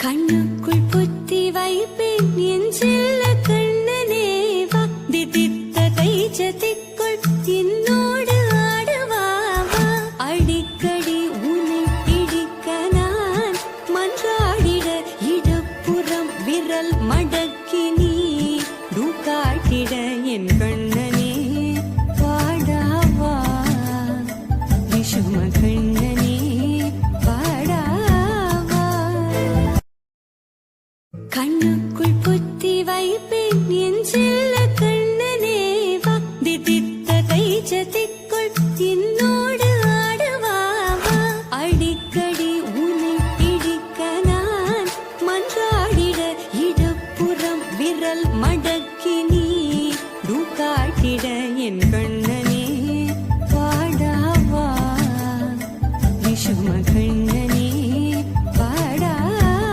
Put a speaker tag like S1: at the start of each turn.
S1: கண்ணுக்குள் புத்தி வைப்பேன் என் செல்ல கண்ணனே வா திதித்த கைச்சதிக்குள் என்னோடு ஆடுவாவா அடிக்கடி உன்னை பிடிக்க நான் மன்றாடிட இடப்புறம் விரல் மடக்கி நீ காட்டிட என் கண்ணனே வாடாவா விஷம கண்ணனே வாடாவா கண்ணுக்குள் புத்தி வைப்பேன் என் செல்ல கண்ணனே வா திதித்த கைச்சதிக்குள் என்னோடு ஆடுவாவா அடிக்கடி உன்னை பிடிக்க நான் மன்றாடிட இடப்புறம் விரல் மடக்கி நீ காட்டிட என் கண்